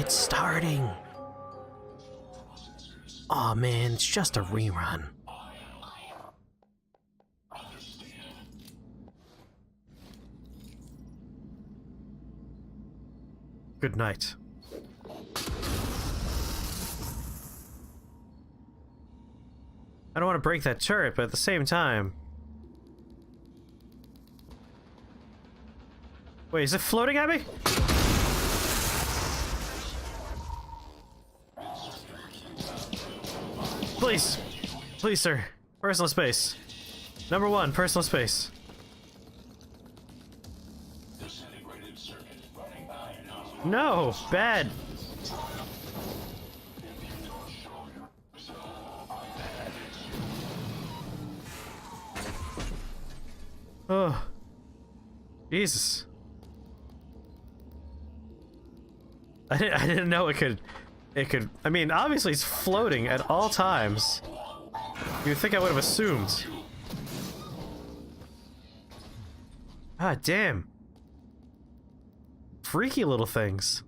It's starting. Aw, man, it's just a rerun. Good night. I don't want to break that turret, but at the same time... Wait, is it floating at me? Please! Please, sir. Personal space. Number 1, personal space. No! Bad! Oh. Jesus. I didn't know it could... I mean, obviously it's floating at all times. You'd think I would have assumed. Ah, damn. Freaky little things.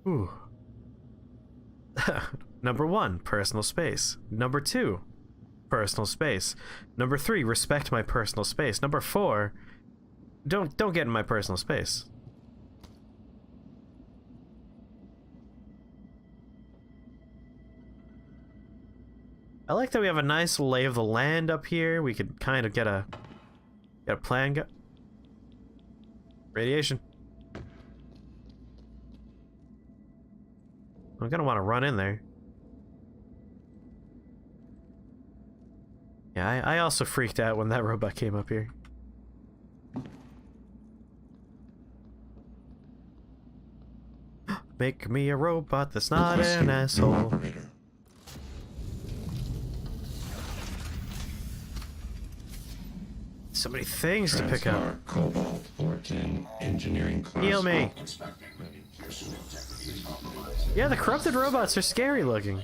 Ooh. Number 1, personal space. Number 2, personal space. Number 3, respect my personal space. Number 4, don't get in my personal space. I like that we have a nice lay of the land up here. We could kind of get a plan go. Radiation. I'm gonna want to run in there. Yeah, I also freaked out when that robot came up here. Make me a robot that's not an asshole. So many things to pick up. Cobalt 14 engineering class. Heal me. Yeah, the corrupted robots are scary looking.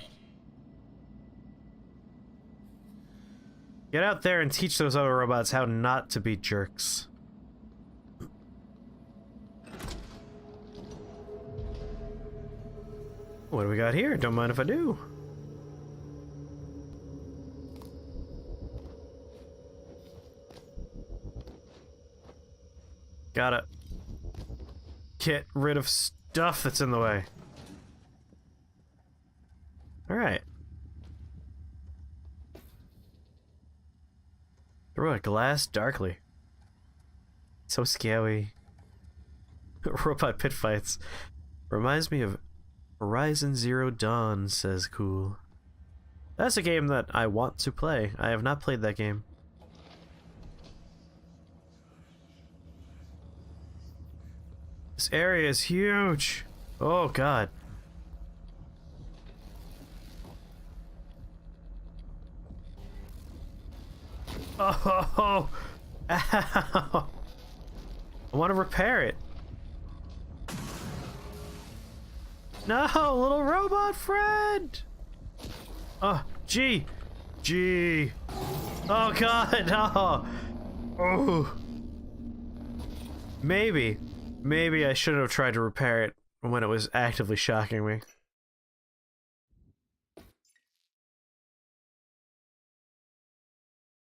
Get out there and teach those other robots how not to be jerks. What do we got here? Don't mind if I do. Gotta get rid of stuff that's in the way. Alright. Through a glass darkly. So scary. Robot pit fights. Reminds me of Horizon Zero Dawn, says Cool. That's a game that I want to play. I have not played that game. This area is huge. Oh god. Oh, ow. I want to repair it. No, little robot friend. Oh, G. Oh god, no. Oh. Maybe I shouldn't have tried to repair it when it was actively shocking me.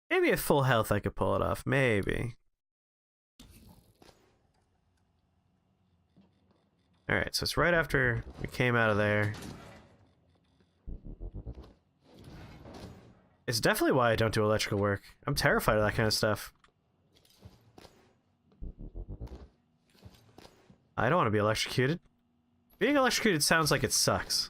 Maybe at full health I could pull it off. Maybe. Alright, so it's right after we came out of there. It's definitely why I don't do electrical work. I'm terrified of that kind of stuff. I don't want to be electrocuted. Being electrocuted sounds like it sucks.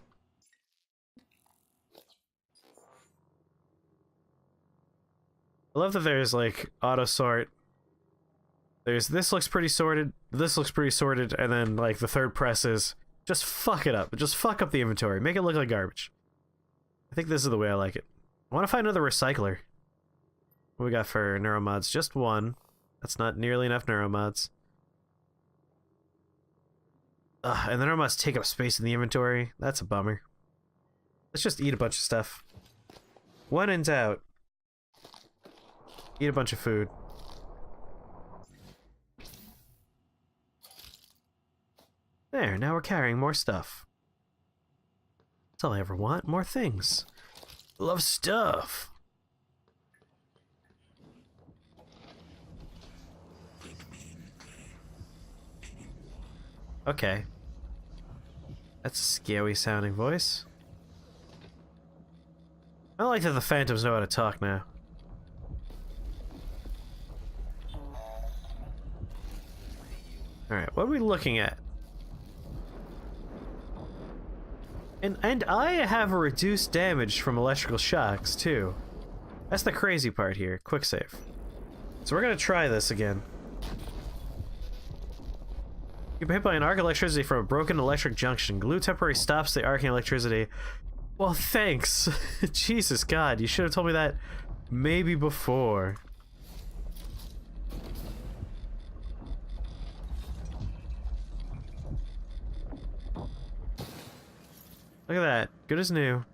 I love that there's like auto sort. There's this looks pretty sorted, this looks pretty sorted, and then like the third press is just fuck it up. Just fuck up the inventory. Make it look like garbage. I think this is the way I like it. I want to find another recycler. What we got for neuromods? Just one. That's not nearly enough neuromods. And the neuromods take up space in the inventory. That's a bummer. Let's just eat a bunch of stuff. When in doubt, eat a bunch of food. There, now we're carrying more stuff. That's all I ever want, more things. Love stuff. Okay. That's a scary sounding voice. I like that the phantoms know how to talk now. Alright, what are we looking at? And I have a reduced damage from electrical shocks, too. That's the crazy part here. Quick save. So we're gonna try this again. You've been hit by an arc electricity from a broken electric junction. Glue temporarily stops the arcing electricity. Well, thanks. Jesus God, you should have told me that maybe before. Look at that. Good as new.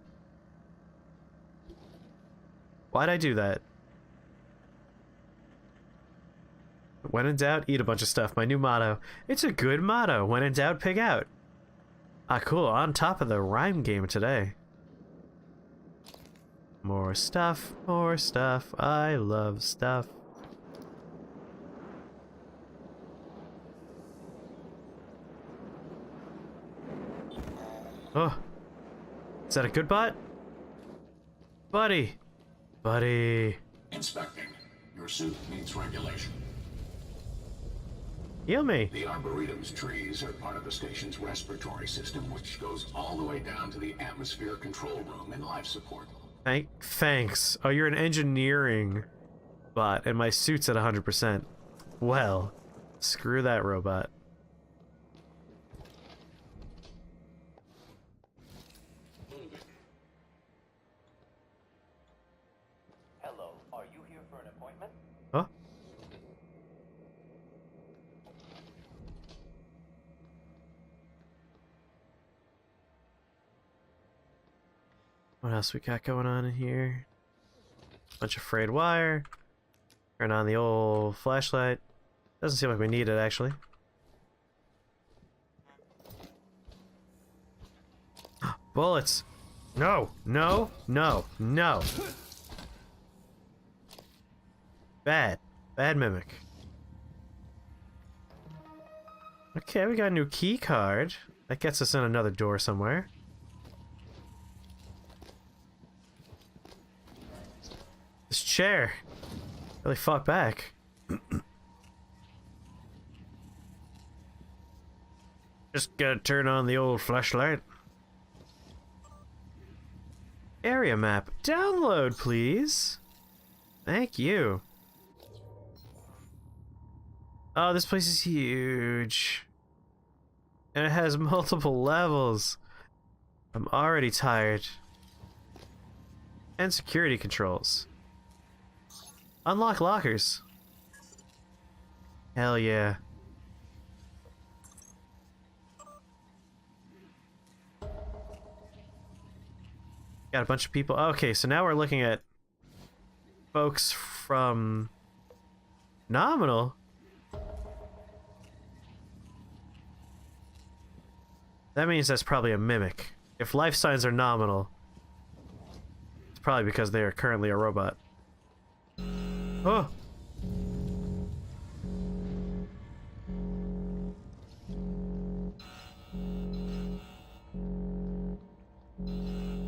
Why'd I do that? When in doubt, eat a bunch of stuff. My new motto. It's a good motto. When in doubt, pig out. Ah, cool. On top of the rhyme game today. More stuff. More stuff. I love stuff. Oh. Is that a good bot? Buddy. Buddy. Inspecting. Your suit needs regulation. Heal me. The Arboretum's trees are part of the station's respiratory system, which goes all the way down to the atmosphere control room and life support. Thanks. Oh, you're an engineering bot, and my suit's at 100%. Well, screw that robot. Hello, are you here for an appointment? Huh? What else we got going on in here? Bunch of frayed wire. Turn on the old flashlight. Doesn't seem like we need it, actually. Bullets! No! No! No! No! Bad. Bad mimic. Okay, we got a new key card. That gets us in another door somewhere. This chair really fought back. Just gotta turn on the old flashlight. Area map. Download, please. Thank you. Oh, this place is huge. And it has multiple levels. I'm already tired. And security controls. Unlock lockers. Hell yeah. Got a bunch of people. Okay, so now we're looking at folks from Nominal. That means that's probably a mimic. If life signs are nominal, it's probably because they are currently a robot. Oh!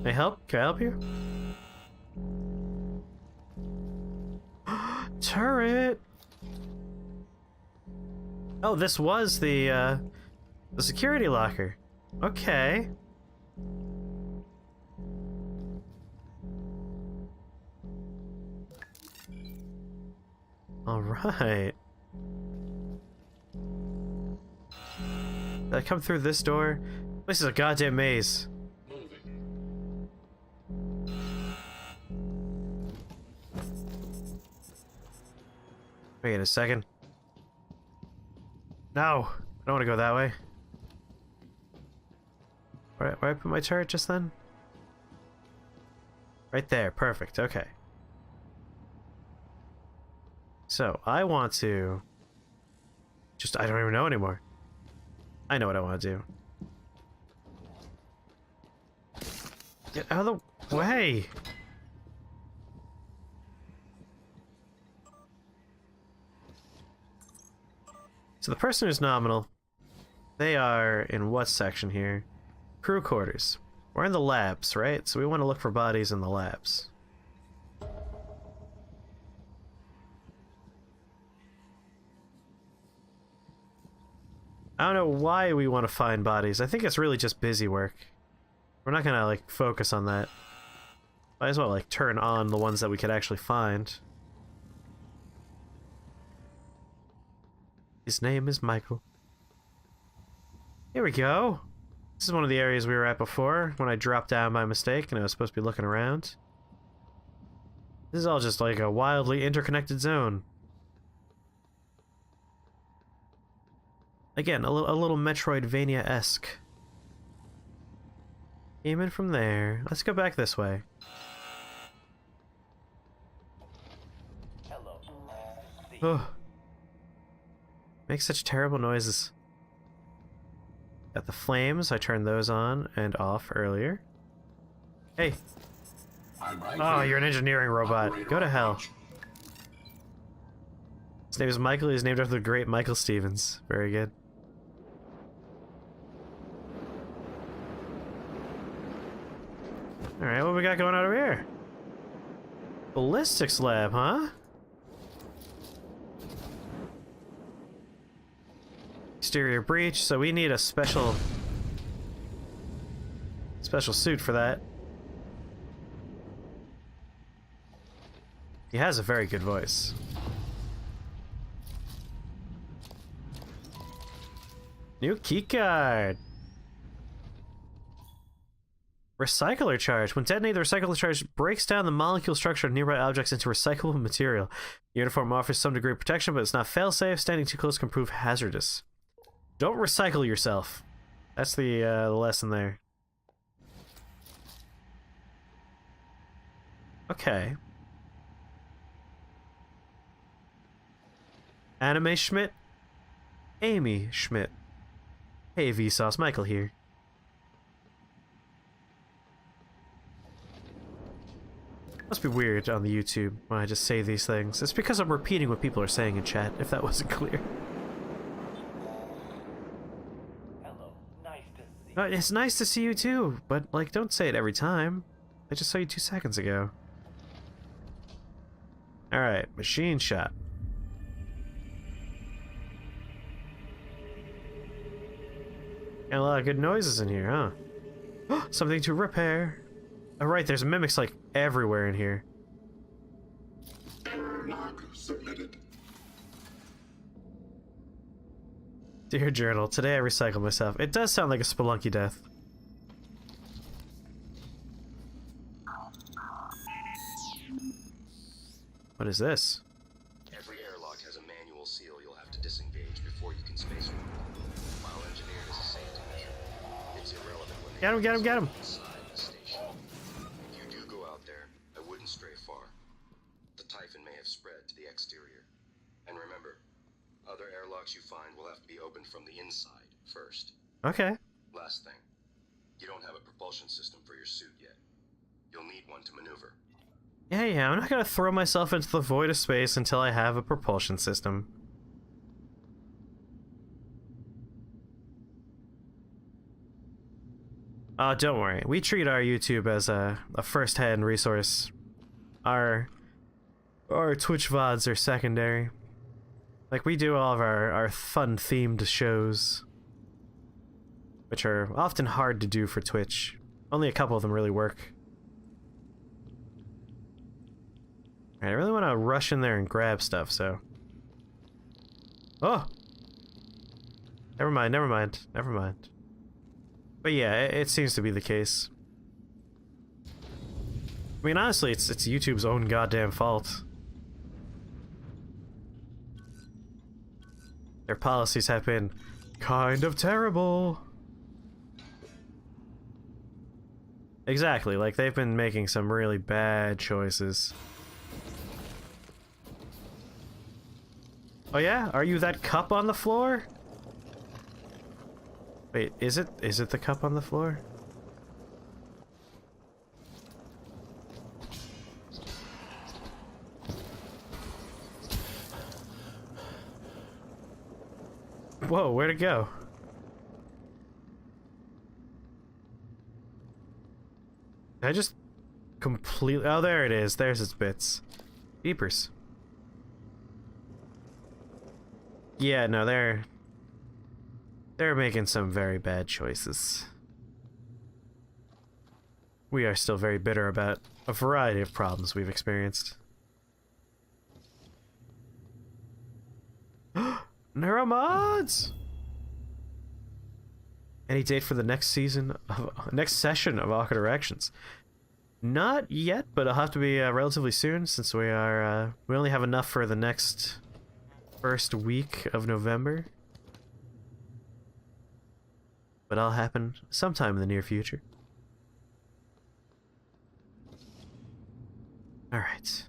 May I help? Can I help you? Turret! Oh, this was the security locker. Okay. Alright. Did I come through this door? This is a goddamn maze. Wait a second. No! I don't want to go that way. Where I put my turret just then? Right there. Perfect. Okay. So, I want to... I don't even know anymore. I know what I want to do. Get out of the way! So the person who's nominal, they are in what section here? Crew quarters. We're in the labs, right? So we want to look for bodies in the labs. I don't know why we want to find bodies. I think it's really just busy work. We're not gonna, like, focus on that. Might as well, like, turn on the ones that we could actually find. His name is Michael. Here we go. This is one of the areas we were at before, when I dropped down by mistake and I was supposed to be looking around. This is all just like a wildly interconnected zone. Again, a little Metroidvania-esque. Came in from there. Let's go back this way. Hello. Oh. Makes such terrible noises. Got the flames, I turned those on and off earlier. Hey. I'm right Oh, here. you're an engineering robot. Operator Go to on hell. watch. His name is Michael, he's named after the great Michael Stevens. Very good. Alright, what we got going on over here? Ballistics lab, huh? Exterior breach, so we need a special suit for that. He has a very good voice. New keycard. Recycler charge. When detonated, the recycler charge breaks down the molecule structure of nearby objects into recyclable material. The uniform offers some degree of protection, but it's not fail-safe. Standing too close can prove hazardous. Don't recycle yourself. That's the lesson there. Okay. Anime Schmidt? Amy Schmidt. Hey, Vsauce, Michael here. Must be weird on the YouTube when I just say these things. It's because I'm repeating what people are saying in chat, if that wasn't clear. Hello. Nice to see you. It's nice to see you too, but, like, don't say it every time. I just saw you 2 seconds ago. Alright, machine shop. Got a lot of good noises in here, huh? Something to repair. Oh, right, there's mimics, like, everywhere in here. Error log submitted. Dear Journal, today I recycled myself. It does sound like a Spelunky death. What is this? Every airlock has a manual seal you'll have to disengage before you can space run. While engineered as a safety measure, it's irrelevant when Get him, get him, get him! inside the station. If you do go out there, I wouldn't stray far. The Typhon may have spread to the exterior. And remember, other airlocks you find will have to be opened from the inside first. Okay. Last thing, you don't have a propulsion system for your suit yet. You'll need one to maneuver. Yeah, I'm not gonna throw myself into the void of space until I have a propulsion system. Oh, don't worry. We treat our YouTube as a first-hand resource. Our Twitch VODs are secondary. Like, we do all of our fun-themed shows, which are often hard to do for Twitch. Only a couple of them really work. I really want to rush in there and grab stuff, so... Oh! Never mind, never mind, never mind. But yeah, it seems to be the case. I mean, honestly, it's YouTube's own goddamn fault. Their policies have been kind of terrible. Exactly, like they've been making some really bad choices. Oh yeah? Are you that cup on the floor? Wait, is it the cup on the floor? Whoa, where'd it go? Did I just completely... Oh, there it is. There's its bits. Beepers. Yeah, no, they're making some very bad choices. We are still very bitter about a variety of problems we've experienced. Neuromods! Any date for the next session of Awkward Erections? Not yet, but it'll have to be relatively soon, since we only have enough for the next first week of November. But that'll happen sometime in the near future. Alright.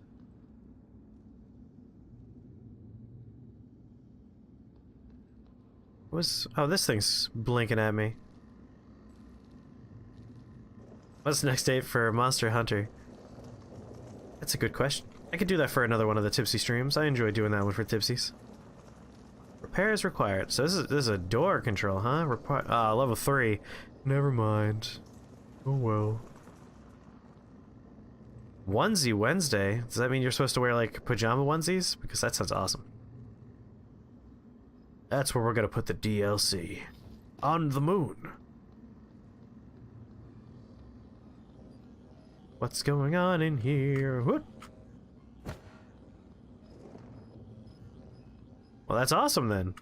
Oh, this thing's blinking at me. What's the next date for Monster Hunter? That's a good question. I could do that for another one of the Tipsy streams. I enjoy doing that one for Tipsies. Repairs required. So this is a door control, huh? Level 3. Never mind. Oh well. Onesie Wednesday? Does that mean you're supposed to wear, like, pajama onesies? Because that sounds awesome. That's where we're gonna put the DLC. On the moon. What's going on in here? Whoop. Well, that's awesome then.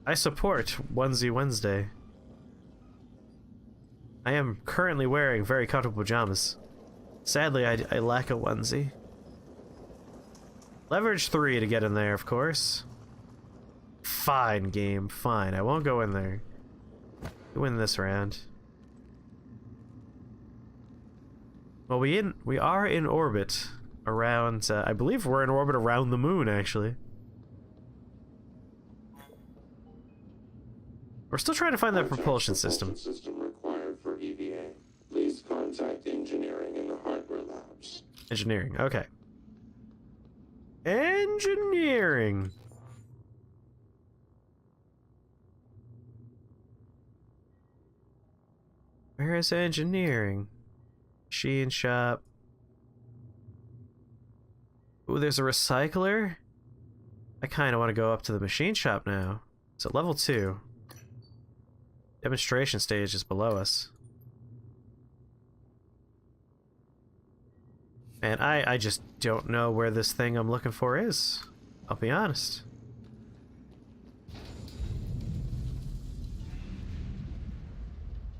I support Onesie Wednesday. I am currently wearing very comfortable pajamas. Sadly, I lack a onesie. Leverage 3 to get in there, of course. Fine, game. Fine. I won't go in there. You win this round. Well, we are in orbit around... I believe we're in orbit around the moon, actually. We're still trying to find that propulsion system. System required for EVA. Please contact engineering in the hardware labs. Engineering, okay. Engineering. Where is engineering? Machine shop. Ooh, there's a recycler? I kind of want to go up to the machine shop now. It's at level 2. Demonstration stage is below us. And I just don't know where this thing I'm looking for is. I'll be honest.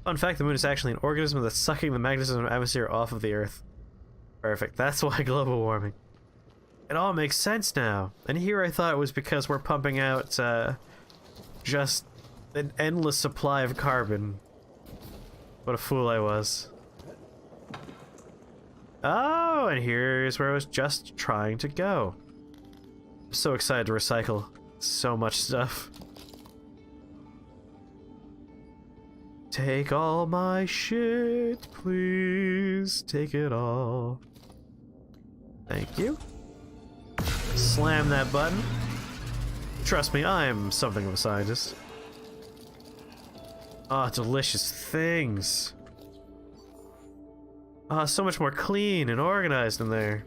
Fun fact, the moon is actually an organism that's sucking the magnetism atmosphere off of the Earth. Perfect. That's why global warming. It all makes sense now. And here I thought it was because we're pumping out just an endless supply of carbon. What a fool I was. Oh, and here's where I was just trying to go. I'm so excited to recycle so much stuff. Take all my shit, please. Take it all. Thank you. Slam that button. Trust me, I'm something of a scientist. Ah, delicious things. Ah, so much more clean and organized in there.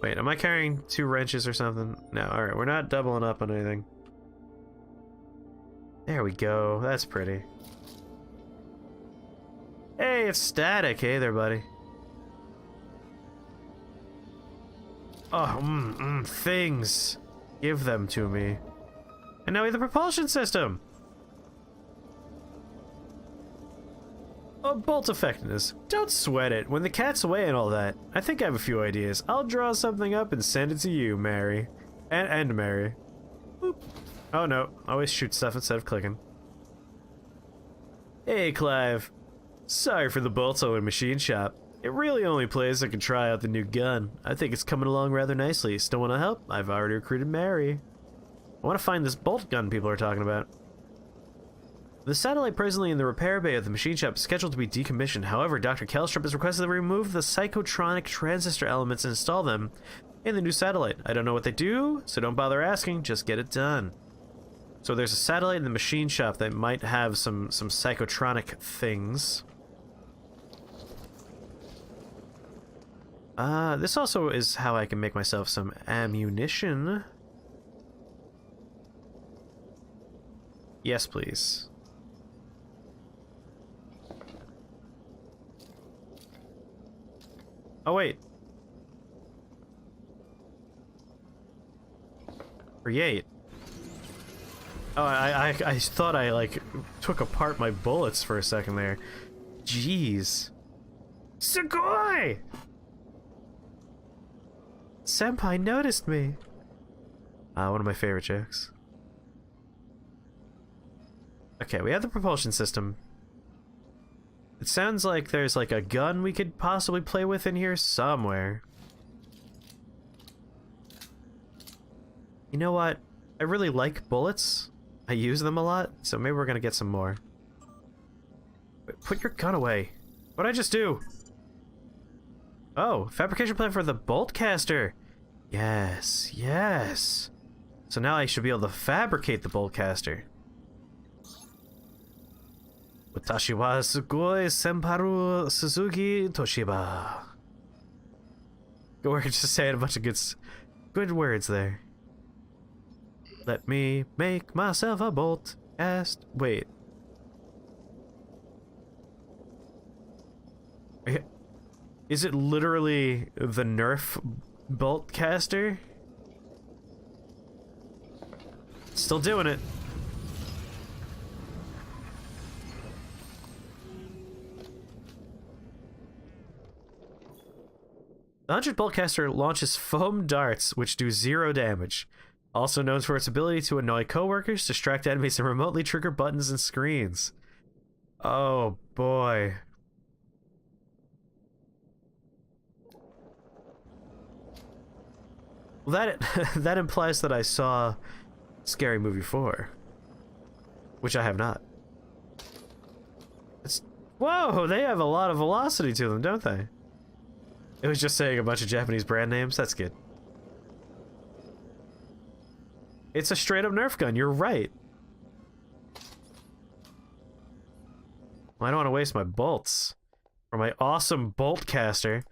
Wait, am I carrying 2 wrenches or something? No, alright, we're not doubling up on anything. There we go, that's pretty. Hey, it's static. Hey there, buddy. Oh, things. Give them to me. And now we have the propulsion system. Oh, bolt effectiveness. Don't sweat it. When the cat's away and all that, I think I have a few ideas. I'll draw something up and send it to you, Mary. And Mary. Boop. Oh no, always shoot stuff instead of clicking. Hey, Clive. Sorry for the bolto in machine shop. It really only plays so I can try out the new gun. I think it's coming along rather nicely. Still want to help? I've already recruited Mary. I want to find this bolt gun people are talking about. The satellite presently in the repair bay of the machine shop is scheduled to be decommissioned. However, Dr. Kelstrup has requested that we remove the psychotronic transistor elements and install them in the new satellite. I don't know what they do, so don't bother asking, just get it done. So there's a satellite in the machine shop that might have some psychotronic things. This also is how I can make myself some ammunition. Yes, please. Oh, wait. Create. Oh, I thought I, like, took apart my bullets for a second there. Jeez. Sugoi! Senpai noticed me. One of my favorite jokes. Okay, we have the propulsion system. It sounds like there's like a gun we could possibly play with in here somewhere. You know what? I really like bullets. I use them a lot, so maybe we're gonna get some more. Wait, put your gun away. What'd I just do? Oh, fabrication plan for the bolt caster. Yes, yes. So now I should be able to fabricate the bolt caster. Watashi wa sugoi senparu Suzuki Toshiba. We're just saying a bunch of good words there. Let me make myself a bolt cast. Wait. Is it literally the Nerf bolt caster? Still doing it. The 100 Boltcaster launches foam darts, which do 0 damage. Also known for its ability to annoy coworkers, distract enemies, and remotely trigger buttons and screens. Oh boy. Well, that implies that I saw Scary Movie 4. Which I have not. Whoa, they have a lot of velocity to them, don't they? It was just saying a bunch of Japanese brand names. That's good. It's a straight up Nerf gun. You're right. Well, I don't want to waste my bolts. Or my awesome bolt caster.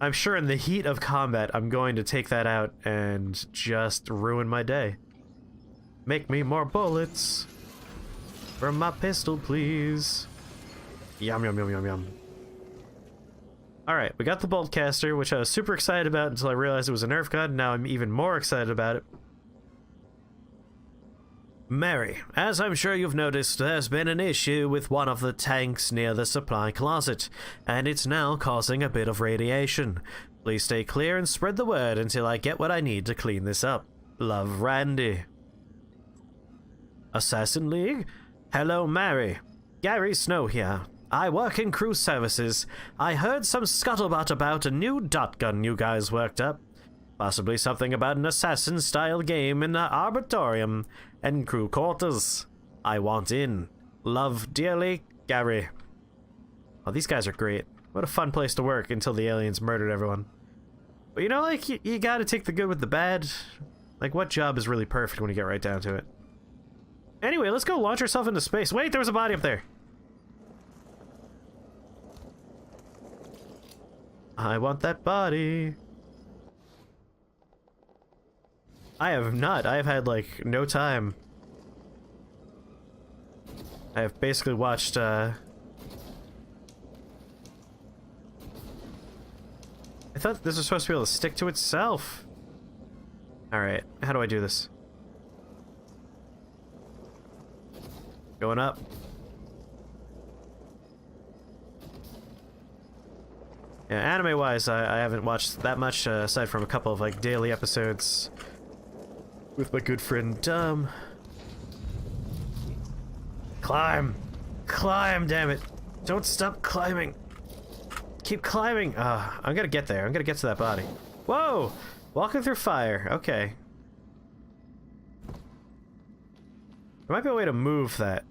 I'm sure in the heat of combat, I'm going to take that out and just ruin my day. Make me more bullets. From my pistol, please. Yum, yum, yum, yum, yum. Alright, we got the bolt caster, which I was super excited about until I realized it was a Nerf gun. Now I'm even more excited about it. Mary, as I'm sure you've noticed, there's been an issue with one of the tanks near the supply closet, and it's now causing a bit of radiation. Please stay clear and spread the word until I get what I need to clean this up. Love, Randy. Assassin League? Hello, Mary. Gary Snow here. I work in crew services. I heard some scuttlebutt about a new dot gun you guys worked up. Possibly something about an assassin-style game in the Arbitorium and crew quarters. I want in. Love dearly, Gary. Oh, these guys are great. What a fun place to work until the aliens murdered everyone. But you know, like, you gotta take the good with the bad. Like, what job is really perfect when you get right down to it? Anyway, let's go launch ourselves into space. Wait, there was a body up there. I want that body. I have not. I have had, like, no time. I have basically watched, I thought this was supposed to be able to stick to itself. Alright, how do I do this? Going up. Yeah, anime-wise, I haven't watched that much, aside from a couple of, like, daily episodes with my good friend Dom. Climb! Climb, damn it! Don't stop climbing! Keep climbing! I'm gonna get there. I'm gonna get to that body. Whoa! Walking through fire. Okay. There might be a way to move that.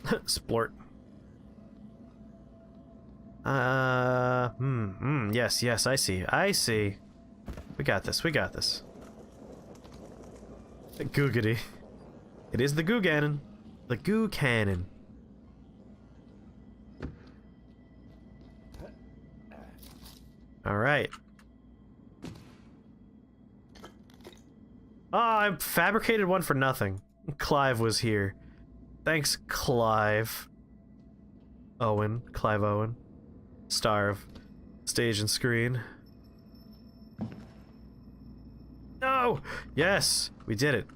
Splort. Yes, yes, I see. I see. We got this, we got this. Googity. It is the goo cannon. The goo cannon. Alright. Oh, I fabricated one for nothing. Clive was here. Thanks, Clive. Clive Owen. Star of stage and screen. No! Yes! We did it.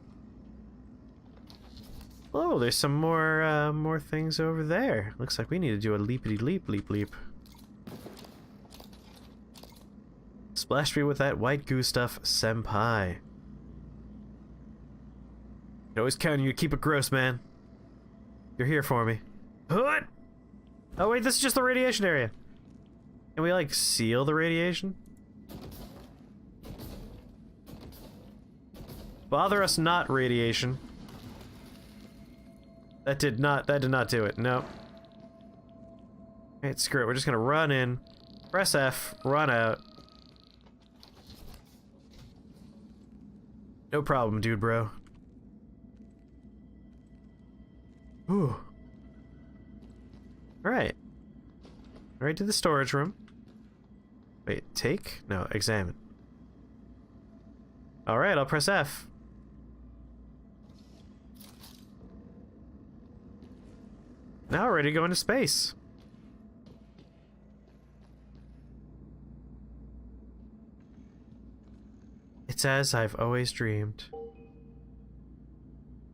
Oh, there's some more things over there. Looks like we need to do a leapity leap, leap, leap. Splash me with that white goo stuff, senpai. I always count on you to keep it gross, man. You're here for me. What? Oh wait, this is just the radiation area. Can we like seal the radiation? Bother us not, radiation. That did not do it. No. Alright, screw it. We're just gonna run in, press F, run out. No problem, dude, bro. Ooh. Alright. Right to the storage room. Wait, take? No, examine. Alright, I'll press F. Now we're ready to go into space. It's as I've always dreamed.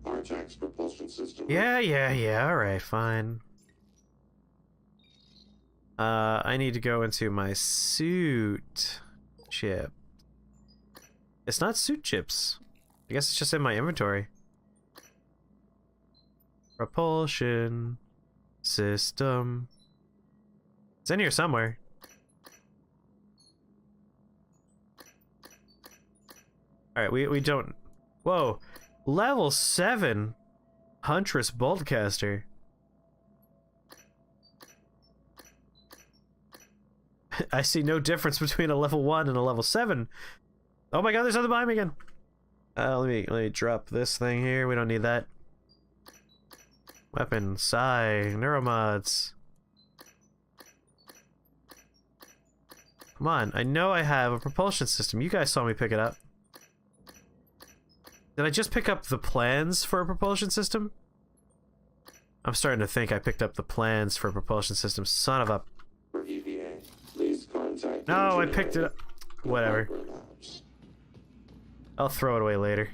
Artax propulsion system. Yeah, alright, fine. I need to go into my suit chip. It's not suit chips. I guess it's just in my inventory. Propulsion system. It's in here somewhere. Alright, we don't... Whoa. Level 7 Huntress Boltcaster. I see no difference between a level 1 and a level 7. Oh my god, there's something behind me again. Let me drop this thing here. We don't need that. Weapon, psi, neuromods. Come on, I know I have a propulsion system. You guys saw me pick it up. Did I just pick up the plans for a propulsion system? I'm starting to think I picked up the plans for a propulsion system. Son of a... For EVA, please contact No, I picked it up. Whatever. Hardware Labs. I'll throw it away later.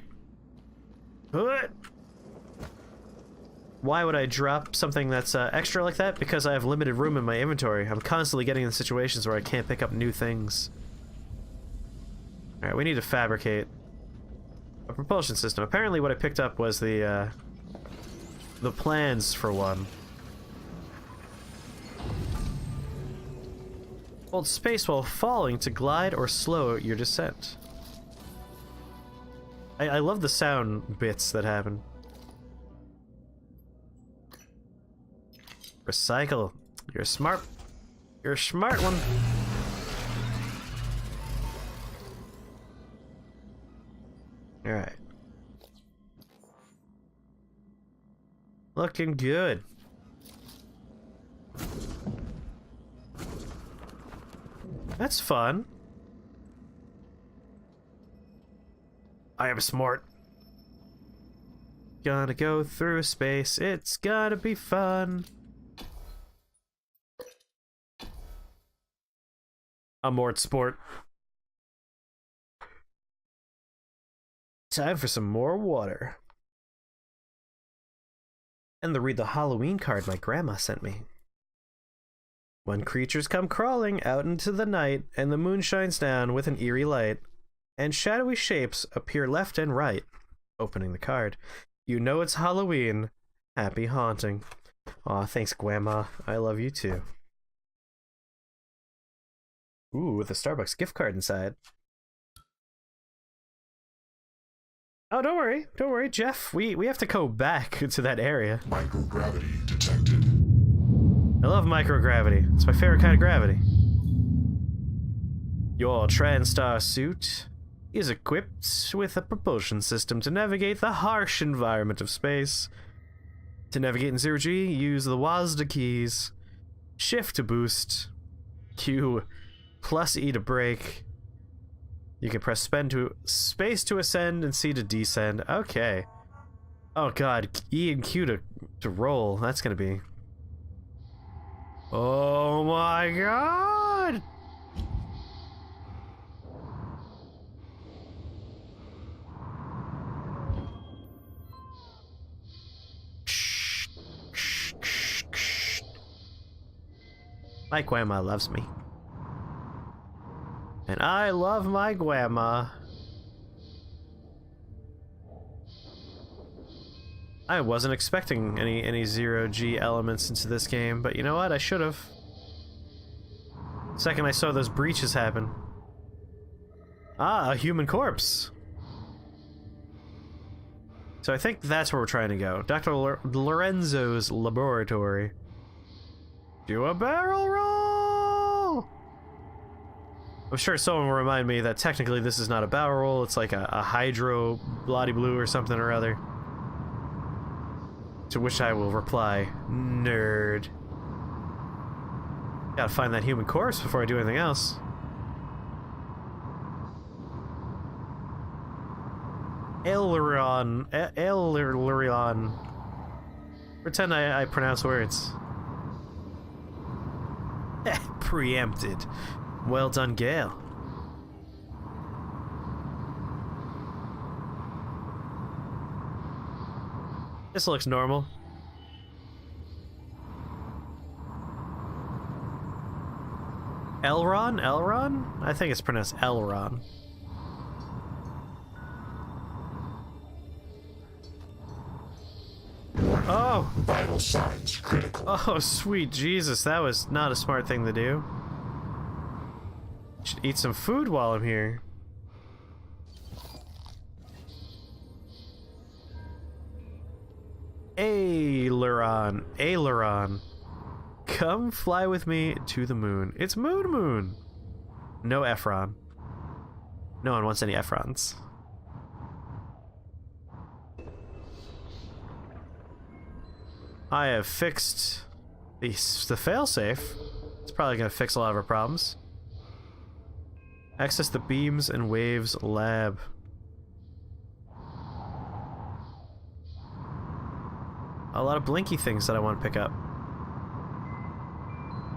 What? Why would I drop something that's extra like that? Because I have limited room in my inventory. I'm constantly getting in situations where I can't pick up new things. Alright, we need to fabricate a propulsion system. Apparently what I picked up was the plans for one. Hold space while falling to glide or slow your descent. I love the sound bits that happen. Recycle. You're smart. You're a smart one. Alright. Looking good. That's fun. I am smart. Gonna go through space. It's gonna be fun. A Mort sport. Time for some more water. And to read the Halloween card my grandma sent me. When creatures come crawling out into the night, and the moon shines down with an eerie light, and shadowy shapes appear left and right, opening the card, you know it's Halloween. Happy haunting. Aw, thanks, Grandma. I love you too. Ooh, with a Starbucks gift card inside. Oh, don't worry, Jeff. We have to go back to that area. Microgravity detected. I love microgravity. It's my favorite kind of gravity. Your TranStar suit is equipped with a propulsion system to navigate the harsh environment of space. To navigate in zero-G, use the WASD keys. Shift to boost. Q plus E to brake. You can press space to ascend and C to descend. Okay. Oh god, E and Q to roll. That's gonna be... Oh my god! My grandma loves me. And I love my grandma. I wasn't expecting any zero-G elements into this game, but you know what? I should have. The second I saw those breaches happen. Ah, a human corpse. So I think that's where we're trying to go. Dr. Lorenzo's laboratory. Do a barrel roll! I'm sure someone will remind me that technically this is not a barrel roll, it's like a hydro bloody blue or something or other. To which I will reply, nerd. Gotta find that human corpse before I do anything else. Elron. Pretend I pronounce words. Preempted. Well done, Gale. This looks normal. Elron? Elron? I think it's pronounced Elron. Oh! Vital signs critical. Oh, sweet Jesus, that was not a smart thing to do. Should eat some food while I'm here. Aileron. Aileron. Come fly with me to the moon. It's Moon. No Efron. No one wants any Efrons. I have fixed the failsafe. It's probably going to fix a lot of our problems. Access the Beams and Waves lab. A lot of blinky things that I want to pick up.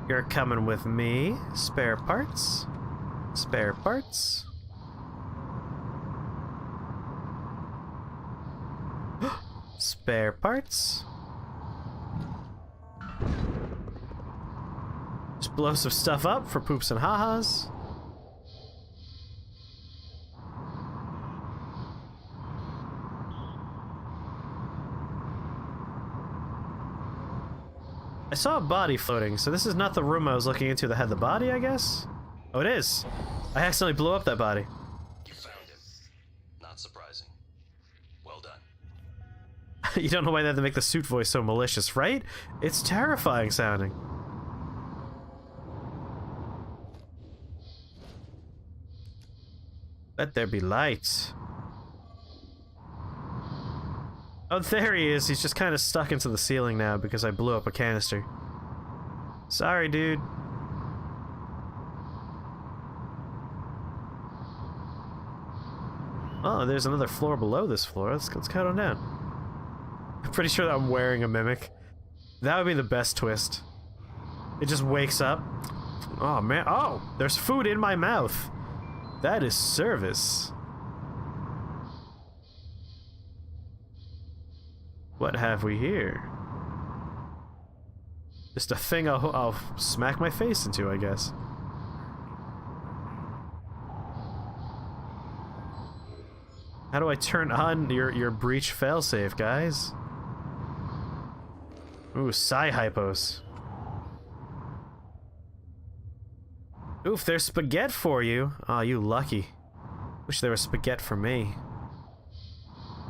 You're coming with me. Spare parts. Spare parts. Spare parts. Just blow some stuff up for poops and ha-has. I saw a body floating, so this is not the room I was looking into that had the body, I guess? Oh, it is. I accidentally blew up that body. You found him. Not surprising. Well done. You don't know why they had to make the suit voice so malicious, right? It's terrifying sounding. Let there be light. Oh, there he is. He's just kind of stuck into the ceiling now because I blew up a canister. Sorry, dude. Oh, there's another floor below this floor. Let's cut on down. I'm pretty sure that I'm wearing a mimic. That would be the best twist. It just wakes up. Oh, man. Oh, there's food in my mouth. That is service. What have we here? Just a thing I'll smack my face into, I guess. How do I turn on your breach failsafe, guys? Ooh, Psy-Hypos. Oof, there's spaghetti for you. Aw, oh, you lucky. Wish there was spaghetti for me.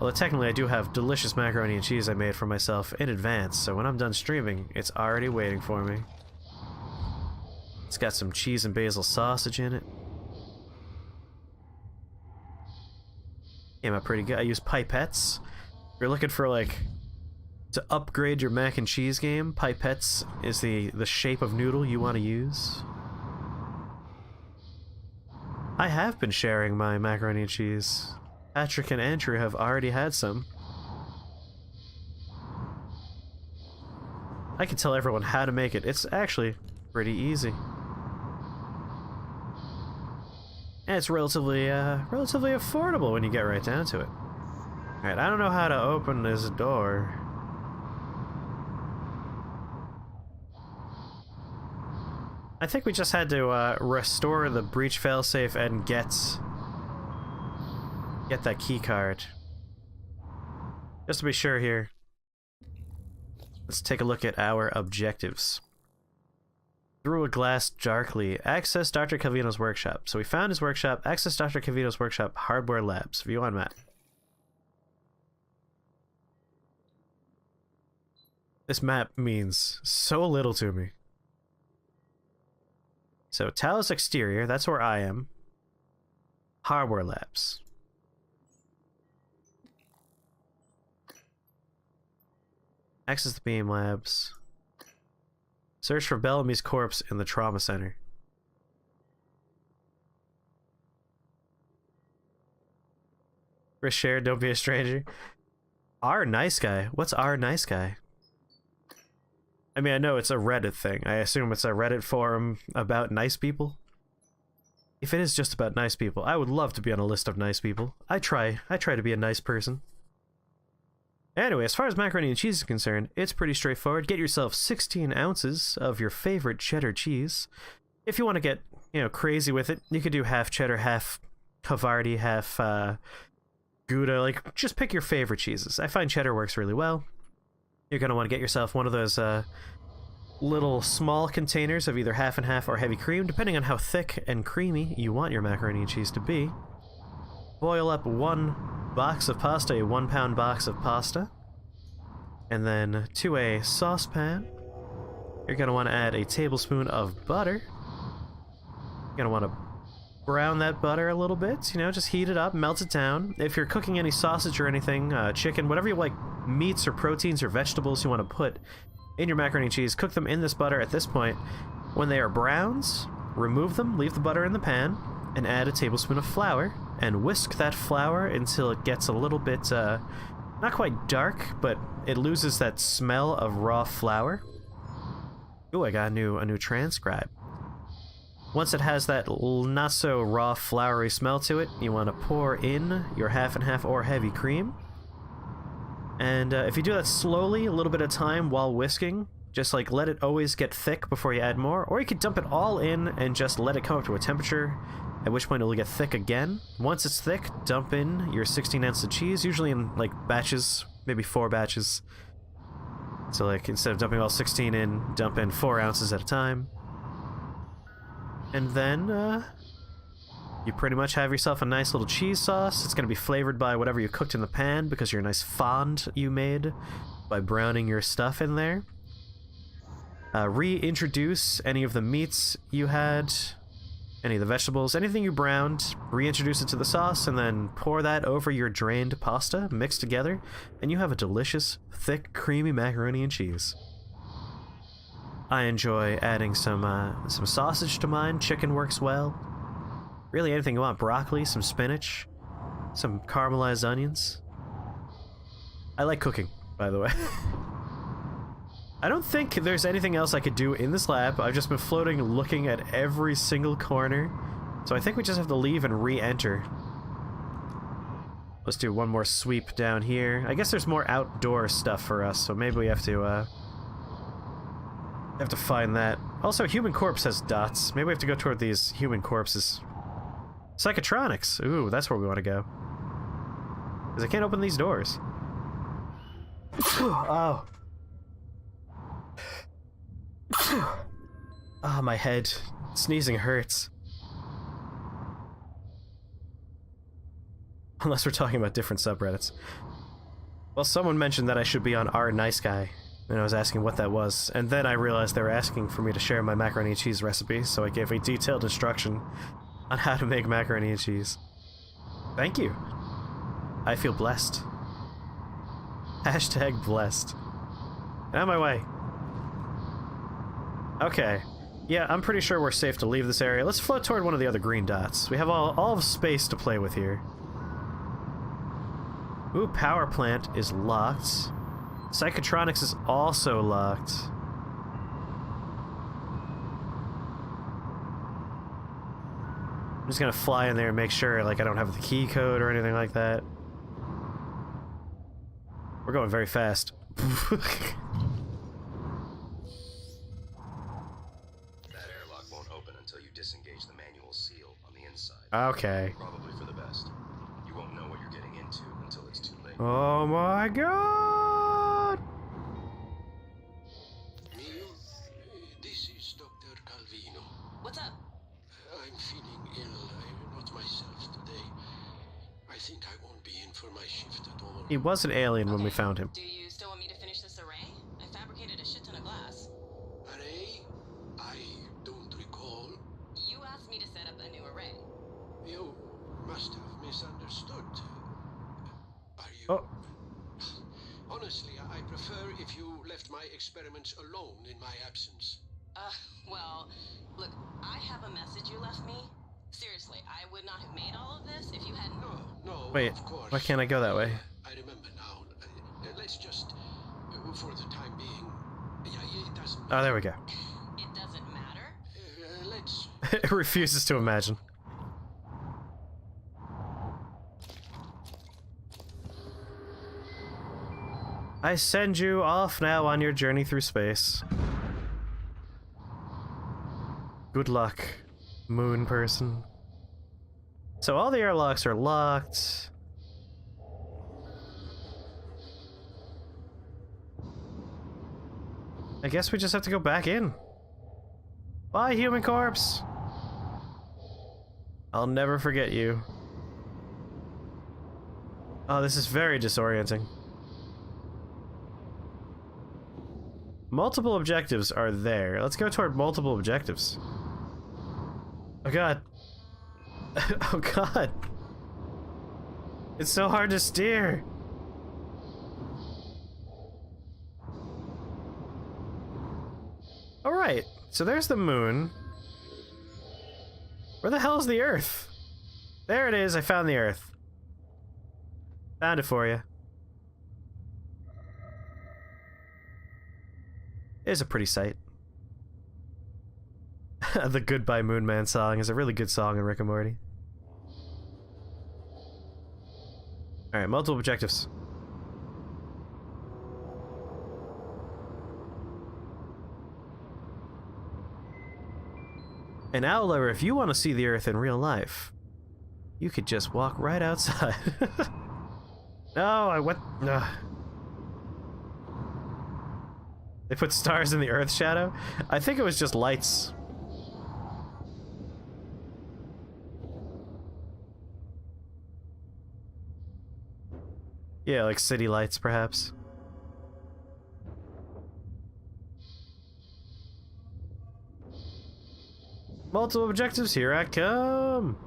Although technically I do have delicious macaroni and cheese I made for myself in advance, so when I'm done streaming, it's already waiting for me. It's got some cheese and basil sausage in it. Came out pretty good. I use pipettes. If you're looking for, like, to upgrade your mac and cheese game, pipettes is the shape of noodle you want to use. I have been sharing my macaroni and cheese. Patrick and Andrew have already had some. I can tell everyone how to make it. It's actually pretty easy. And it's relatively affordable when you get right down to it. Alright, I don't know how to open this door. I think we just had to restore the breach failsafe and get that key card. Just to be sure here. Let's take a look at our objectives. Through a glass darkly. Access Dr. Calvino's workshop. So we found his workshop. Access Dr. Calvino's workshop. Hardware labs. View on map. This map means so little to me. So, Talos exterior, that's where I am. Hardware labs. Access the beam labs. Search for Bellamy's corpse in the trauma center. Chris shared, don't be a stranger. Our nice guy? What's our nice guy? I mean, I know it's a Reddit thing. I assume it's a Reddit forum about nice people. If it is just about nice people, I would love to be on a list of nice people. I try to be a nice person. Anyway, as far as macaroni and cheese is concerned, it's pretty straightforward. Get yourself 16 ounces of your favorite cheddar cheese. If you want to get, crazy with it, you could do half cheddar, half Havarti, half Gouda. Like, just pick your favorite cheeses. I find cheddar works really well. You're going to want to get yourself one of those little small containers of either half and half or heavy cream, depending on how thick and creamy you want your macaroni and cheese to be. Boil up 1 box of pasta, a 1 pound box of pasta. And then to a saucepan, you're going to want to add a tablespoon of butter. You're going to want to brown that butter a little bit, just heat it up, melt it down. If you're cooking any sausage or anything, chicken, whatever you like, meats or proteins or vegetables you want to put in your macaroni and cheese, cook them in this butter at this point. When they are browns, remove them, leave the butter in the pan, and add a tablespoon of flour, and whisk that flour until it gets a little bit, not quite dark, but it loses that smell of raw flour. Ooh, I got a new transcribe. Once it has that not so raw floury smell to it, you want to pour in your half and half or heavy cream. And if you do that slowly, a little bit of time while whisking, just like let it always get thick before you add more, or you could dump it all in and just let it come up to a temperature, at which point it'll get thick again. Once it's thick, dump in your 16 ounces of cheese, usually in like batches, maybe 4 batches. So like instead of dumping all 16 in, dump in 4 ounces at a time. And then you pretty much have yourself a nice little cheese sauce. It's going to be flavored by whatever you cooked in the pan because your nice fond you made by browning your stuff in there. Reintroduce any of the meats you had, any of the vegetables, anything you browned, reintroduce it to the sauce, and then pour that over your drained pasta, mix together, and you have a delicious, thick, creamy macaroni and cheese. I enjoy adding some sausage to mine. Chicken works well. Really anything you want. Broccoli, some spinach, some caramelized onions. I like cooking, by the way. I don't think there's anything else I could do in this lab. I've just been floating, looking at every single corner. So I think we just have to leave and re-enter. Let's do one more sweep down here. I guess there's more outdoor stuff for us, so maybe we have to find that. Also, human corpse has dots. Maybe we have to go toward these human corpses. Psychotronics. Ooh, that's where we want to go. Because I can't open these doors. Oh. Ah, my head. Sneezing hurts. Unless we're talking about different subreddits. Well, someone mentioned that I should be on Our Nice Guy, and I was asking what that was, and then I realized they were asking for me to share my macaroni and cheese recipe, so I gave a detailed instruction on how to make macaroni and cheese. Thank you. I feel blessed. Hashtag blessed. Out of my way. Okay. Yeah, I'm pretty sure we're safe to leave this area. Let's float toward one of the other green dots. We have all of space to play with here. Ooh, power plant is locked. Psychotronics is also locked. I'm just gonna fly in there and make sure, like, I don't have the key code or anything like that. We're going very fast. That airlock won't open until you disengage the manual seal on the inside. Okay. Probably for the best. You won't know what you're getting into until it's too late. Oh my god! Neil, this is Dr. Calvino. What's up? I'm feeling ill. I'm not myself today. I think I won't be in for my shift at all. He was an alien when we Okay. found him. Do you still want me to finish this array? I fabricated a shit ton of glass. Array? I don't recall. You asked me to set up a new array. You must have misunderstood. Are you... Oh. Honestly, I prefer if you left my experiments alone in my absence. Well, look, I have a message you left me. Seriously, I would not have made all of this if you hadn't... No, Wait, of course. why can't I go that way? I remember now. Let's just, for the time being, yeah, it doesn't matter. Oh, there we go. It doesn't matter. Let's... It refuses to imagine. I send you off now on your journey through space. Good luck, moon person. So all the airlocks are locked. I guess we just have to go back in. Bye, human corpse. I'll never forget you. Oh, this is very disorienting. Multiple objectives are there. Let's go toward multiple objectives. Oh god. Oh god. It's so hard to steer. Alright, so there's the moon. Where the hell is the Earth? There it is, I found the Earth. Found it for you. It is a pretty sight. The Goodbye Moon Man song is a really good song in Rick and Morty. Alright, multiple objectives. And Owler, if you want to see the Earth in real life, you could just walk right outside. No, I went... No. They put stars in the Earth shadow? I think it was just lights. Yeah, like city lights, perhaps. Multiple objectives, here I come!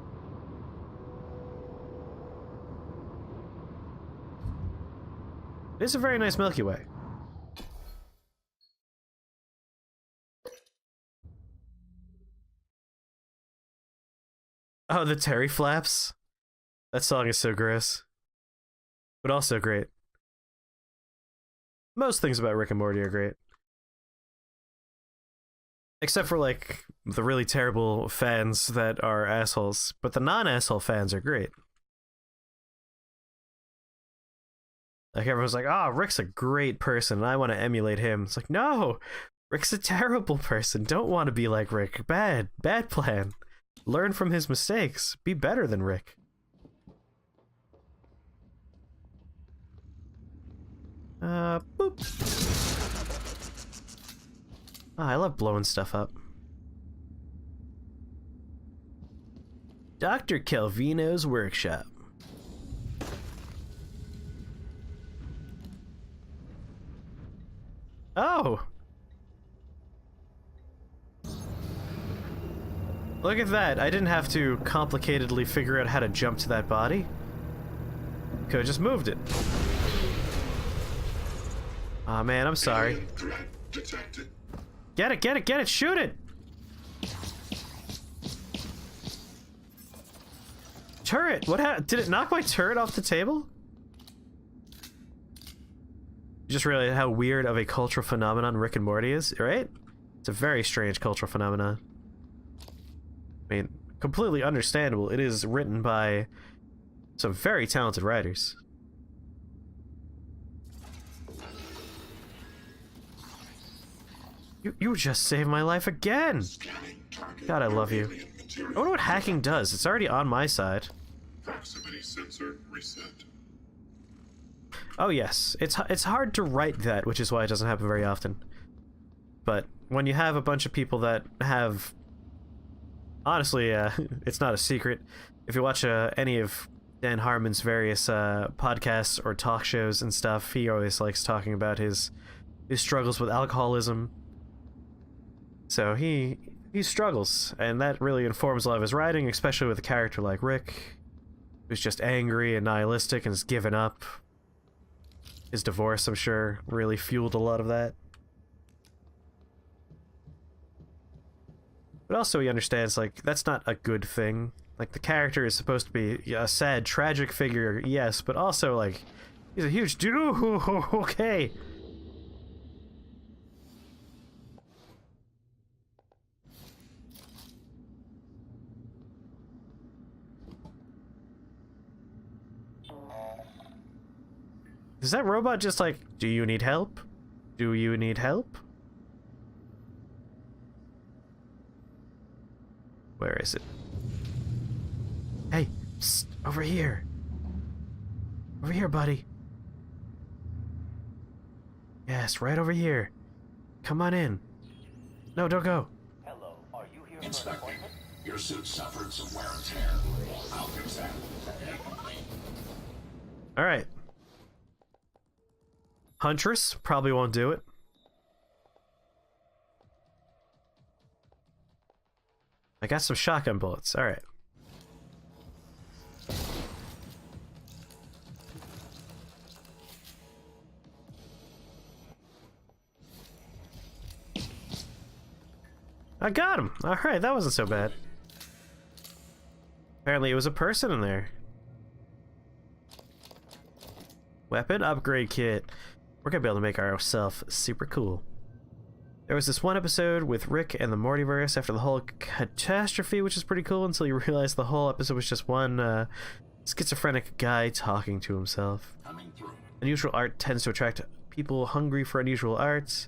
It's a very nice Milky Way. Oh, the Terry Flaps? That song is so gross. But also great. Most things about Rick and Morty are great. Except for, like, the really terrible fans that are assholes. But the non-asshole fans are great. Like, everyone's like, oh, Rick's a great person, and I want to emulate him. It's like, no! Rick's a terrible person. Don't want to be like Rick. Bad. Bad plan. Learn from his mistakes. Be better than Rick. Boop. Oh, I love blowing stuff up. Dr. Calvino's workshop. Look at that. I didn't have to complicatedly figure out how to jump to that body. Could have just moved it. Aw, man, I'm sorry. Detected. Get it, get it, get it, shoot it! Turret! What did it knock my turret off the table? You just realized how weird of a cultural phenomenon Rick and Morty is, right? It's a very strange cultural phenomenon. I mean, completely understandable. It is written by some very talented writers. You just saved my life again! God, I love you. I wonder what hacking does. It's already on my side. Proximity sensor reset. Oh yes, it's hard to write that, which is why it doesn't happen very often. But when you have a bunch of people that have... Honestly, it's not a secret. If you watch any of Dan Harmon's various podcasts or talk shows and stuff, he always likes talking about his struggles with alcoholism. So he struggles, and that really informs a lot of his writing, especially with a character like Rick, who's just angry and nihilistic and has given up. His divorce, I'm sure, really fueled a lot of that. But also he understands, like, that's not a good thing. Like, the character is supposed to be a sad, tragic figure, yes, but also, like, he's a huge dude. Okay. Is that robot just like, do you need help? Do you need help? Where is it? Hey, psst, over here. Over here, buddy. Yes, right over here. Come on in. No, don't go. Hello, are you here for an Inspector, appointment? your suit suffered some wear and tear. I'll fix that. Alright. Huntress probably won't do it. I got some shotgun bullets. Alright. I got him! Alright, that wasn't so bad. Apparently it was a person in there. Weapon upgrade kit. We're gonna be able to make ourselves super cool. There was this one episode with Rick and the Mortyverse after the whole catastrophe, which is pretty cool, until you realize the whole episode was just one schizophrenic guy talking to himself. Coming through. Unusual art tends to attract people hungry for unusual art.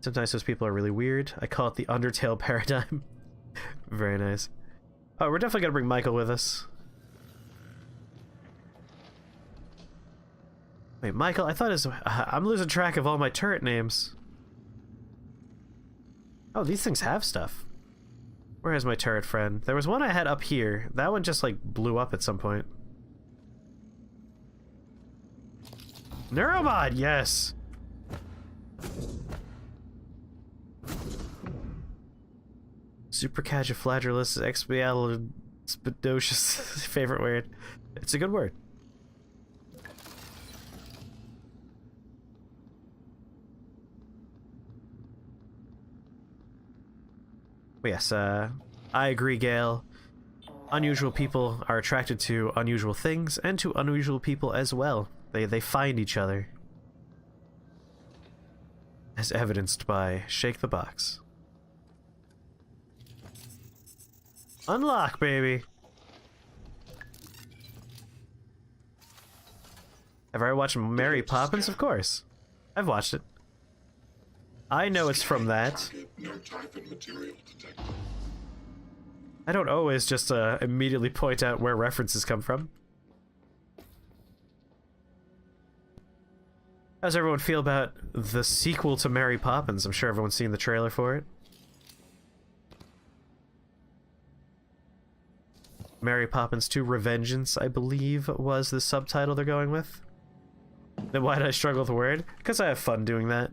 Sometimes those people are really weird. I call it the Undertale paradigm. Very nice. Oh, we're definitely gonna bring Michael with us. Wait, Michael, I thought I'm losing track of all my turret names. Oh, these things have stuff. Where is my turret friend? There was one I had up here. That one just, like, blew up at some point. Neuromod, yes! Supercalifragilistic expialidocious. Favorite word. It's a good word. Yes, I agree, Gale. Unusual people are attracted to unusual things and to unusual people as well. They find each other. As evidenced by Shake the Box. Unlock, baby! Have I ever watched Mary Poppins? Of course. I've watched it. I know it's from that. No type and material detected. I don't always just immediately point out where references come from. How's everyone feel about the sequel to Mary Poppins? I'm sure everyone's seen the trailer for it. Mary Poppins 2 Revengeance, I believe, was the subtitle they're going with. Then why did I struggle with the word? Because I have fun doing that.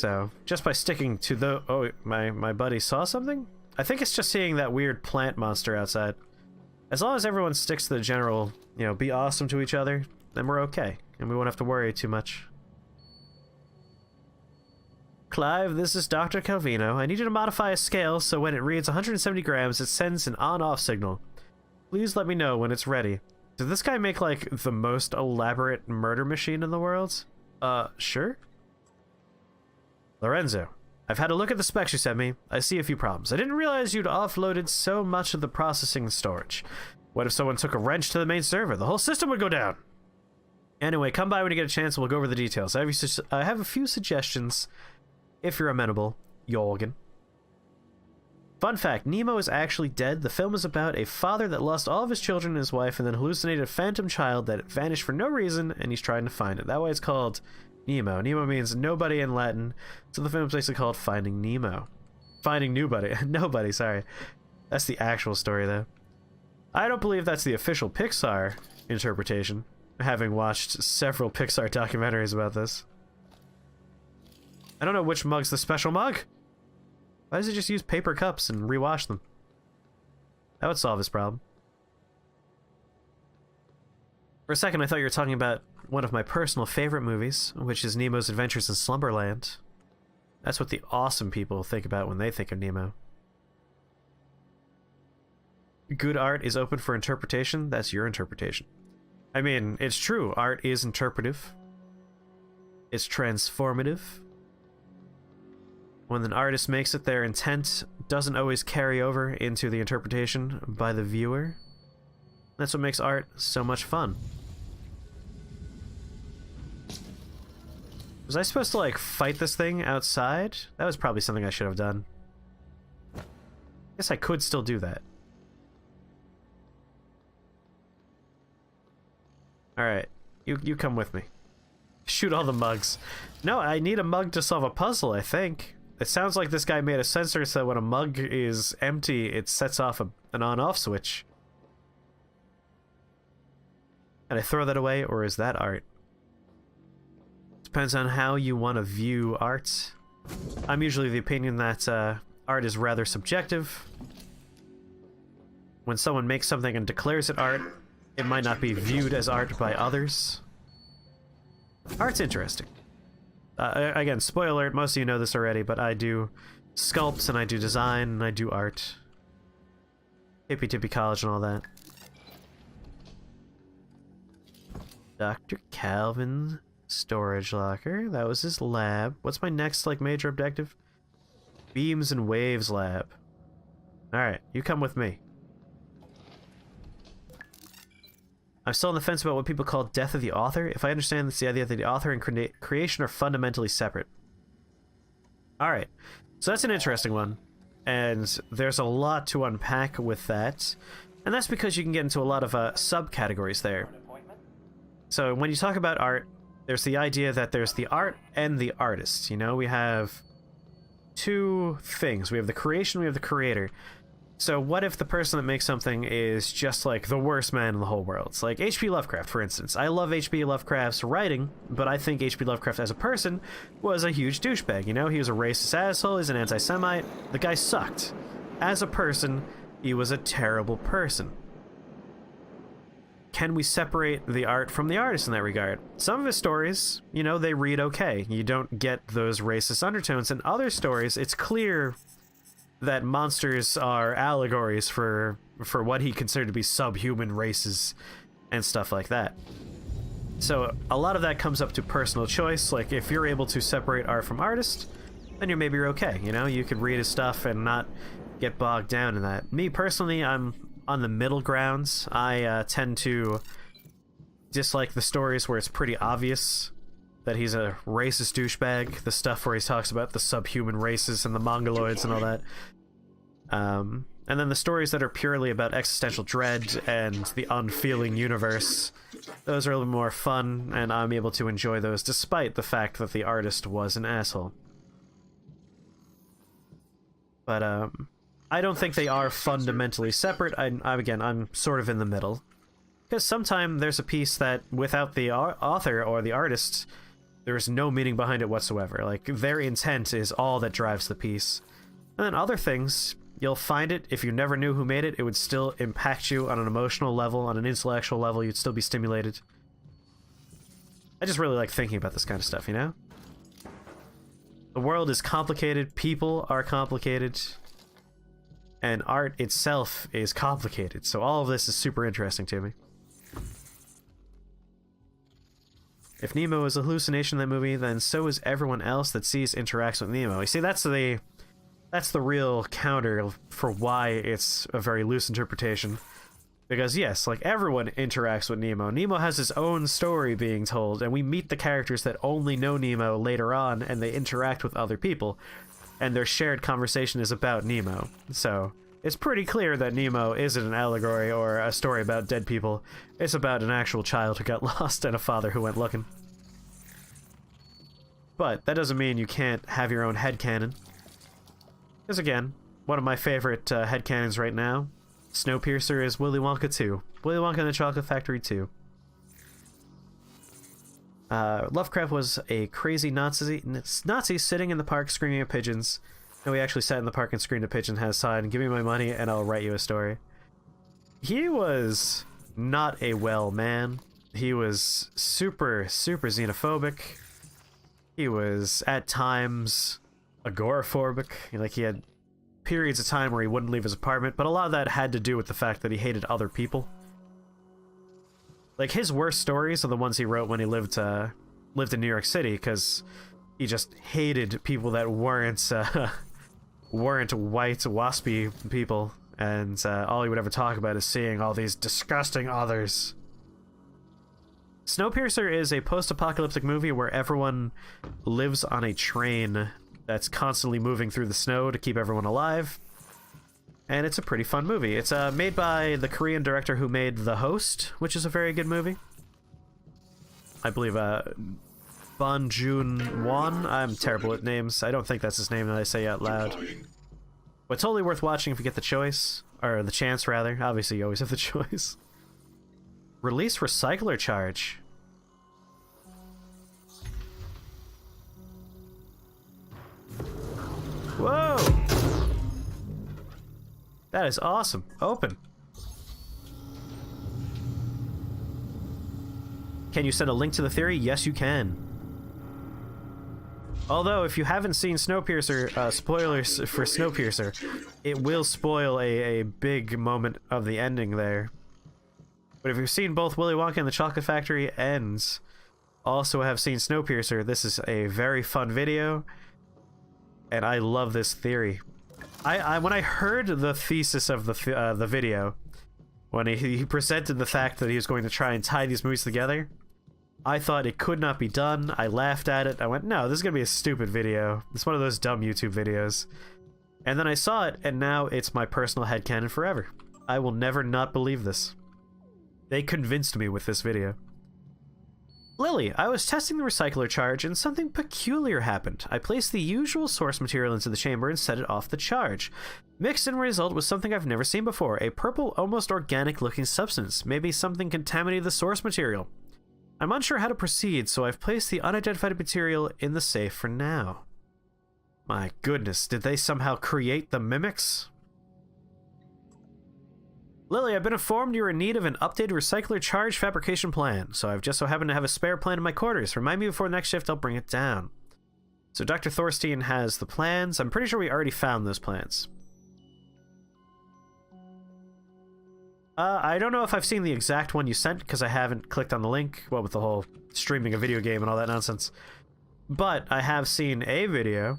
So, just by sticking to the... Oh, my buddy saw something? I think it's just seeing that weird plant monster outside. As long as everyone sticks to the general, you know, be awesome to each other, then we're okay. And we won't have to worry too much. Clive, this is Dr. Calvino. I need you to modify a scale so when it reads 170 grams, it sends an on-off signal. Please let me know when it's ready. Did this guy make, like, the most elaborate murder machine in the world? Sure? Lorenzo, I've had a look at the specs you sent me. I see a few problems. I didn't realize you'd offloaded so much of the processing and storage. What if someone took a wrench to the main server? The whole system would go down. Anyway, come by when you get a chance and we'll go over the details. I have a few suggestions, if you're amenable, Jorgen. Fun fact, Nemo is actually dead. The film is about a father that lost all of his children and his wife and then hallucinated a phantom child that vanished for no reason, and he's trying to find it. That way it's called Nemo. Nemo means nobody in Latin, so the film's basically called Finding Nemo. Finding Nobody. Nobody, sorry. That's the actual story, though. I don't believe that's the official Pixar interpretation, having watched several Pixar documentaries about this. I don't know which mug's the special mug. Why does it just use paper cups and rewash them? That would solve this problem. For a second, I thought you were talking about one of my personal favorite movies, which is Nemo's Adventures in Slumberland. That's what the awesome people think about when they think of Nemo. Good art is open for interpretation. That's your interpretation. I mean, it's true. Art is interpretive. It's transformative. When an artist makes it, their intent doesn't always carry over into the interpretation by the viewer. That's what makes art so much fun. Was I supposed to, like, fight this thing outside? That was probably something I should have done. Guess I could still do that. Alright, you come with me. Shoot all the mugs. No, I need a mug to solve a puzzle, I think. It sounds like this guy made a sensor so when a mug is empty, it sets off an on-off switch. Can I throw that away, or is that art? Depends on how you want to view art. I'm usually of the opinion that art is rather subjective. When someone makes something and declares it art, it might not be viewed as art by others. Art's interesting. Again, spoiler alert, most of you know this already, but I do sculpt and I do design and I do art. Hippy-tippy college and all that. Dr. Calvin's storage locker. That was his lab. What's my next, like, major objective? Beams and Waves lab. Alright, you come with me. I'm still on the fence about what people call death of the author. If I understand, it's the idea that the author and creation are fundamentally separate. Alright, so that's an interesting one. And there's a lot to unpack with that. And that's because you can get into a lot of subcategories there. So when you talk about art, there's the idea that there's the art and the artist. You know, we have two things. We have the creation, we have the creator. So what if the person that makes something is just like the worst man in the whole world? It's like H.P. Lovecraft, for instance. I love H.P. Lovecraft's writing, but I think H.P. Lovecraft as a person was a huge douchebag, you know? He was a racist asshole, he's an anti-Semite. The guy sucked. As a person, he was a terrible person. Can we separate the art from the artist in that regard? Some of his stories, you know, they read okay. You don't get those racist undertones. In other stories, it's clear that monsters are allegories for what he considered to be subhuman races and stuff like that. So a lot of that comes up to personal choice. Like, if you're able to separate art from artist, then maybe you're okay, you know? You could read his stuff and not get bogged down in that. Me, personally, I'm on the middle grounds. I tend to dislike the stories where it's pretty obvious that he's a racist douchebag, the stuff where he talks about the subhuman races and the mongoloids and all that. And then the stories that are purely about existential dread and the unfeeling universe, those are a little more fun, and I'm able to enjoy those despite the fact that the artist was an asshole. But I don't think they are fundamentally separate. I'm sort of in the middle. Because sometimes there's a piece that, without the author or the artist, There is no meaning behind it whatsoever. Like, their intent is all that drives the piece. And then other things, you'll find it. If you never knew who made it, it would still impact you on an emotional level, on an intellectual level. You'd still be stimulated. I just really like thinking about this kind of stuff, you know? The world is complicated, people are complicated, and art itself is complicated. So all of this is super interesting to me. If Nemo is a hallucination in that movie, then so is everyone else that sees interacts with Nemo. You see, that's the real counter for why it's a very loose interpretation. Because yes, like, everyone interacts with Nemo. Nemo has his own story being told, and we meet the characters that only know Nemo later on, and they interact with other people. And their shared conversation is about Nemo. So, it's pretty clear that Nemo isn't an allegory or a story about dead people. It's about an actual child who got lost and a father who went looking. But that doesn't mean you can't have your own headcanon. Because again, one of my favorite headcanons right now, Snowpiercer, is Willy Wonka 2. Willy Wonka and the Chocolate Factory 2. Lovecraft was a crazy Nazi sitting in the park screaming at pigeons. And we actually sat in the park and screamed at pigeons, had a sign, give me my money and I'll write you a story. He was not a well man. He was super, super xenophobic. He was, at times, agoraphobic. Like, he had periods of time where he wouldn't leave his apartment, but a lot of that had to do with the fact that he hated other people. Like, his worst stories are the ones he wrote when he lived in New York City, because he just hated people that weren't white, waspy people, and all he would ever talk about is seeing all these disgusting others. Snowpiercer is a post-apocalyptic movie where everyone lives on a train that's constantly moving through the snow to keep everyone alive. And it's a pretty fun movie. It's made by the Korean director who made The Host, which is a very good movie. I believe Bon Joon-won. I'm terrible at names. I don't think that's his name that I say out loud. But totally worth watching if you get the choice. Or the chance, rather. Obviously, you always have the choice. Release recycler charge. Whoa! That is awesome. Open. Can you send a link to the theory? Yes, you can. Although, if you haven't seen Snowpiercer, spoilers for Snowpiercer, it will spoil a big moment of the ending there. But if you've seen both Willy Wonka and the Chocolate Factory and also have seen Snowpiercer, this is a very fun video, and I love this theory. When I heard the thesis of the video, when he presented the fact that he was going to try and tie these movies together, I thought it could not be done. I laughed at it. I went, no, this is going to be a stupid video. It's one of those dumb YouTube videos. And then I saw it, and now it's my personal headcanon forever. I will never not believe this. They convinced me with this video. Lily, I was testing the recycler charge and something peculiar happened. I placed the usual source material into the chamber and set it off the charge. Mixed in result was something I've never seen before, a purple, almost organic looking substance. Maybe something contaminated the source material. I'm unsure how to proceed, so I've placed the unidentified material in the safe for now. My goodness, did they somehow create the mimics? Lily, I've been informed you're in need of an updated recycler charge fabrication plan, so I've just so happened to have a spare plan in my quarters. Remind me before next shift, I'll bring it down. So Dr. Thorstein has the plans. I'm pretty sure we already found those plans. I don't know if I've seen the exact one you sent, because I haven't clicked on the link, well, with the whole streaming a video game and all that nonsense. But I have seen a video,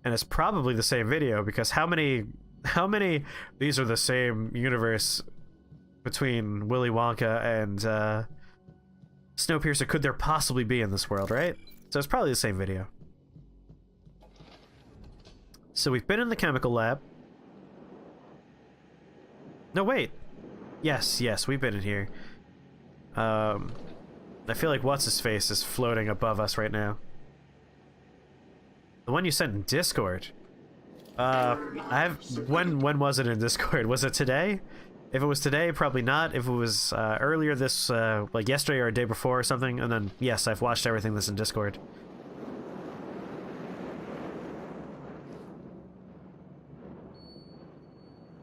and it's probably the same video, because how many these are the same universe between Willy Wonka and Snowpiercer could there possibly be in this world, right? So it's probably the same video. So we've been in the chemical lab. No, wait. Yes, we've been in here. I feel like what's-his-face is floating above us right now. The one you sent in Discord. When was it in Discord? Was it today? If it was today, probably not. If it was earlier this, like yesterday or a day before or something, and then yes, I've watched everything that's in Discord.